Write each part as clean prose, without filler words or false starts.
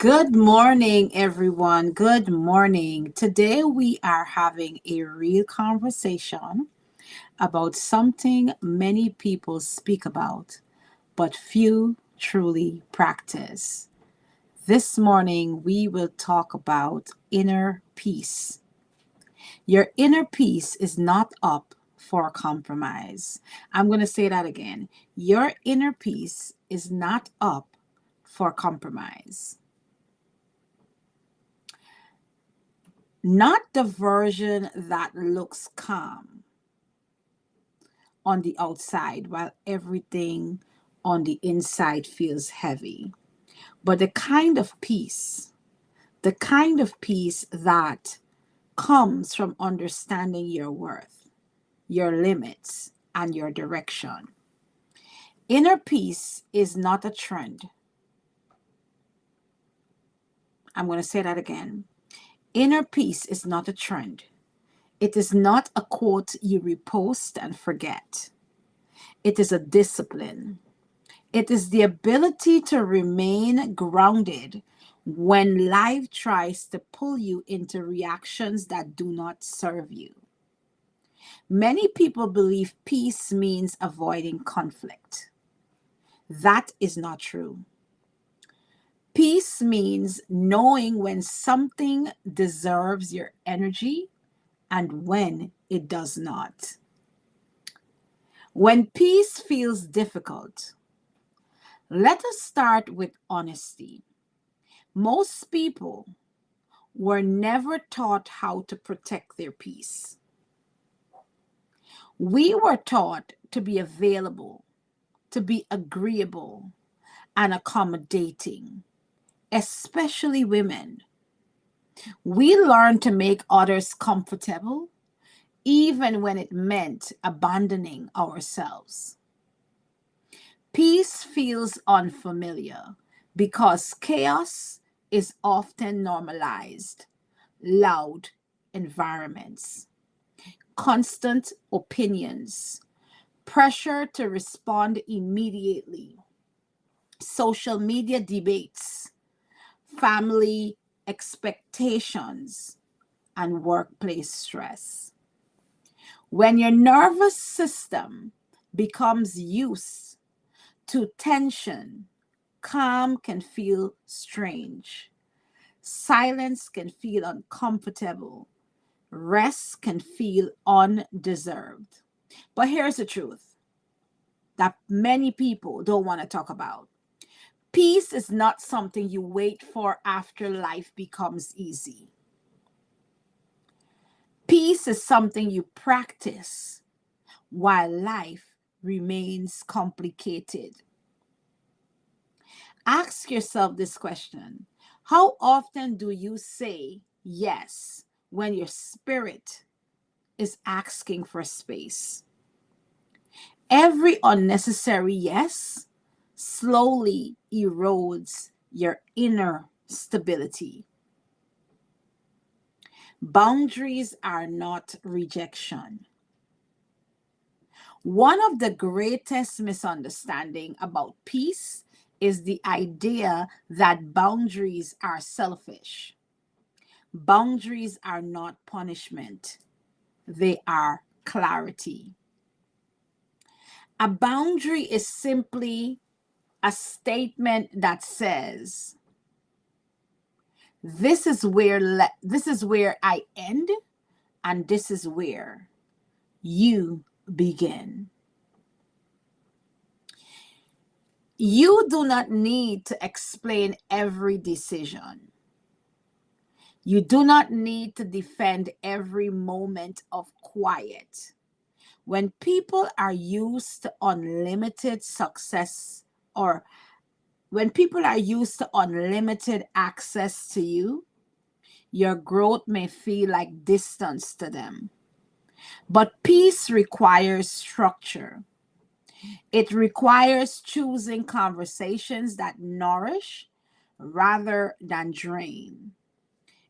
Good morning, everyone. Good morning. Today we are having a real conversation about something many people speak about, but few truly practice. This morning we will talk about inner peace. Your inner peace is not up for compromise. I'm going to say that again. Your inner peace is not up for compromise. Not the version that looks calm on the outside while everything on the inside feels heavy, but the kind of peace that comes from understanding your worth, your limits, and your direction. Inner peace is not a trend. I'm going to say that again. Inner peace is not a trend. It is not a quote you repost and forget. It is a discipline. It is the ability to remain grounded when life tries to pull you into reactions that do not serve you. Many people believe peace means avoiding conflict. That is not true. Peace means knowing when something deserves your energy and when it does not. When peace feels difficult, let us start with honesty. Most people were never taught how to protect their peace. We were taught to be available, to be agreeable, and accommodating, especially women. We learned to make others comfortable, even when it meant abandoning ourselves. Peace feels unfamiliar because chaos is often normalized. Loud environments, constant opinions, pressure to respond immediately, social media debates, family expectations, and workplace stress. When your nervous system becomes used to tension, calm can feel strange. Silence can feel uncomfortable. Rest can feel undeserved. But here's the truth that many people don't want to talk about. Peace is not something you wait for after life becomes easy. Peace is something you practice while life remains complicated. Ask yourself this question. How often do you say yes when your spirit is asking for space? Every unnecessary yes slowly erodes your inner stability. Boundaries are not rejection. One of the greatest misunderstanding about peace is the idea that boundaries are selfish. Boundaries are not punishment. They are clarity. A boundary is simply a statement that says, this is where I end and this is where you begin. You do not need to explain every decision. You do not need to defend every moment of quiet. When people are used to unlimited success or when people are used to unlimited access to you, your growth may feel like distance to them. But peace requires structure. It requires choosing conversations that nourish rather than drain.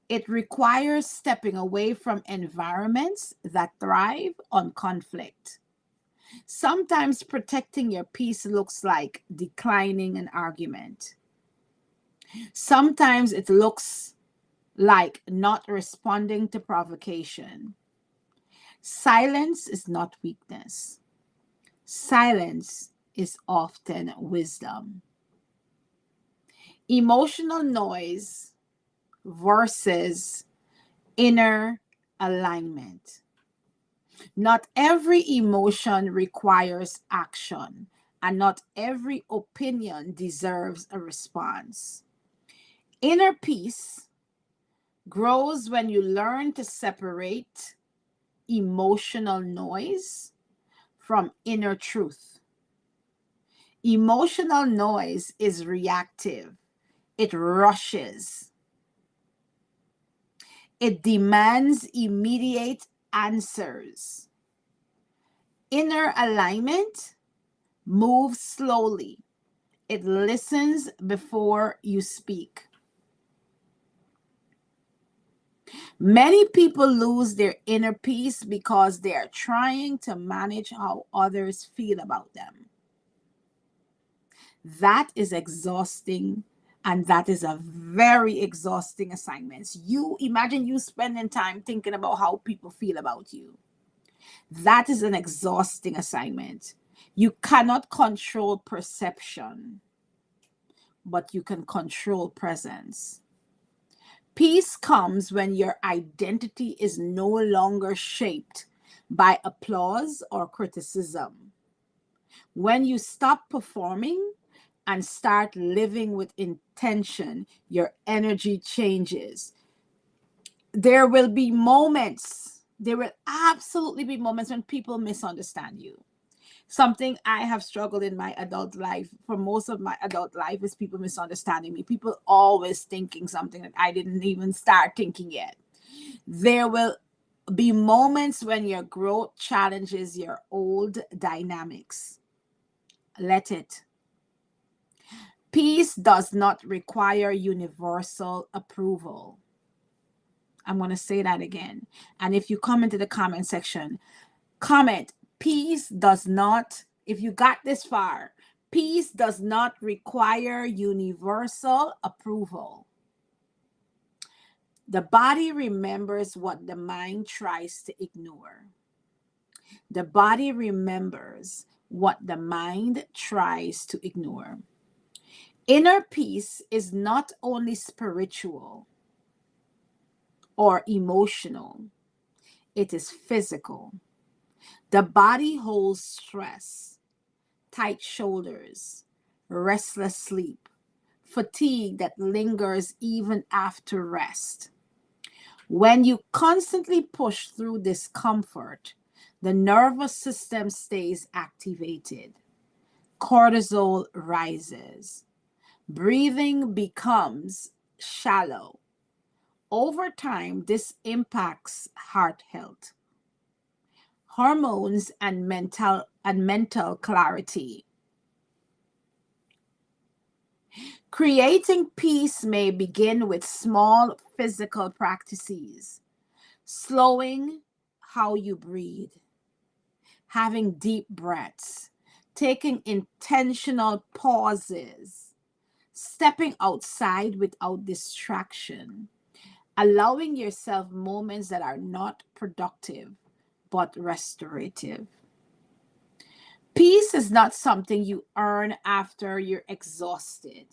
It requires stepping away from environments that thrive on conflict. Sometimes protecting your peace looks like declining an argument. Sometimes it looks like not responding to provocation. Silence is not weakness. Silence is often wisdom. Emotional noise versus inner alignment. Not every emotion requires action, and not every opinion deserves a response. Inner peace grows when you learn to separate emotional noise from inner truth. Emotional noise is reactive, it rushes, it demands immediate answers. Inner alignment moves slowly, it listens before you speak. Many people lose their inner peace because they are trying to manage how others feel about them. That is exhausting, and that is a very exhausting assignment. You imagine you spending time thinking about how people feel about you. That is an exhausting assignment. You cannot control perception, but you can control presence. Peace comes when your identity is no longer shaped by applause or criticism. When you stop performing and start living with intention, your energy changes. There will absolutely be moments when people misunderstand you. Something I have struggled in my adult life for most of my adult life is people misunderstanding me. People always thinking something that I didn't even start thinking yet. There will be moments when your growth challenges your old dynamics. Let it. Peace does not require universal approval. I'm going to say that again. And if you come into the comment section, comment, peace does not, if you got this far, peace does not require universal approval. The body remembers what the mind tries to ignore. The body remembers what the mind tries to ignore. Inner peace is not only spiritual or emotional, it is physical. The body holds stress, tight shoulders, restless sleep, fatigue that lingers even after rest. When you constantly push through discomfort, the nervous system stays activated. Cortisol rises. Breathing becomes shallow. Over time, this impacts heart health, hormones, and mental clarity. Creating peace may begin with small physical practices, slowing how you breathe, having deep breaths, taking intentional pauses, stepping outside without distraction, allowing yourself moments that are not productive but restorative. Peace is not something you earn after you're exhausted.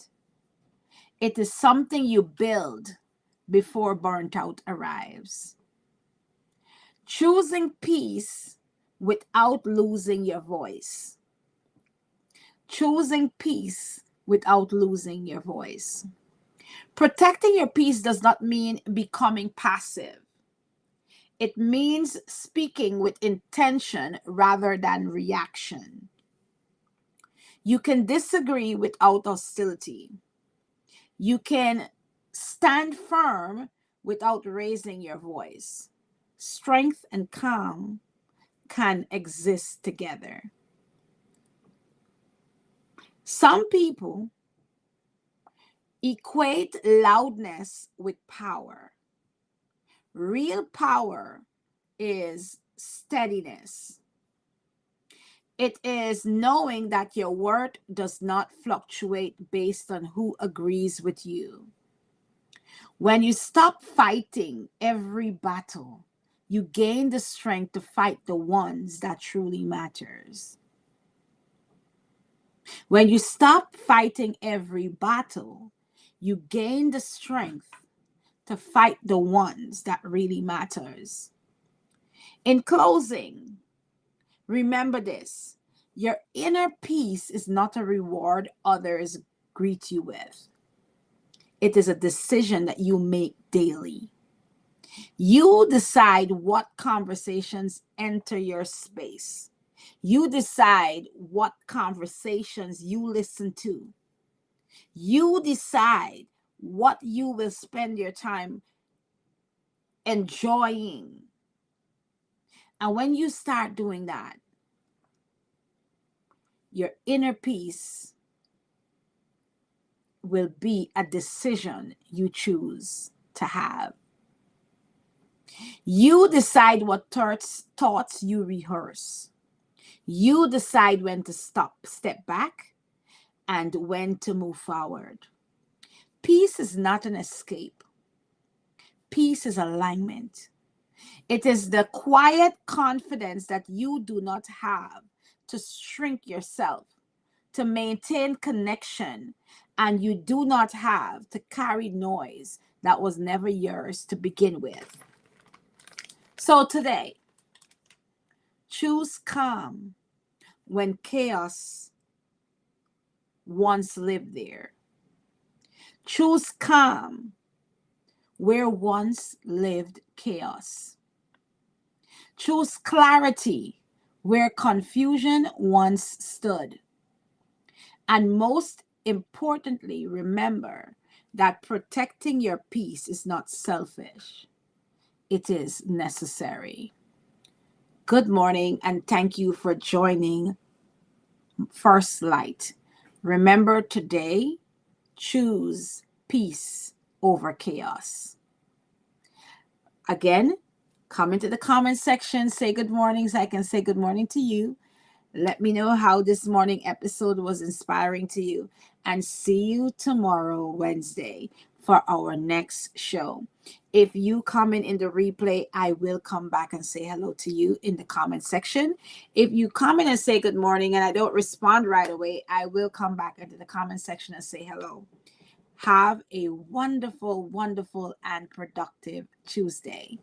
It is something you build before burnt out arrives. Choosing peace without losing your voice. Choosing peace without losing your voice. Protecting your peace does not mean becoming passive. It means speaking with intention rather than reaction. You can disagree without hostility. You can stand firm without raising your voice. Strength and calm can exist together. Some people equate loudness with power. Real power is steadiness. It is knowing that your worth does not fluctuate based on who agrees with you. When you stop fighting every battle, you gain the strength to fight the ones that truly matters. When you stop fighting every battle, you gain the strength to fight the ones that really matters. In closing, remember this. Your inner peace is not a reward others greet you with. It is a decision that you make daily. You decide what conversations enter your space. You decide what conversations you listen to. You decide what you will spend your time enjoying. And when you start doing that, your inner peace will be a decision you choose to have. You decide what thoughts you rehearse. You decide when to step back, and when to move forward. Peace is not an escape. Peace is alignment. It is the quiet confidence that you do not have to shrink yourself, to maintain connection, and you do not have to carry noise that was never yours to begin with. So today, choose calm when chaos once lived there. Choose calm where once lived chaos. Choose clarity where confusion once stood. And most importantly, remember that protecting your peace is not selfish, it is necessary. Good morning, and thank you for joining First Light. Remember today, choose peace over chaos. Again, come into the comment section, say good morning so I can say good morning to you. Let me know how this morning episode was inspiring to you. And see you tomorrow, Wednesday, for our next show. If you comment in the replay, I will come back and say hello to you in the comment section. If you comment and say good morning and I don't respond right away, I will come back into the comment section and say hello. Have a wonderful, wonderful, and productive Tuesday.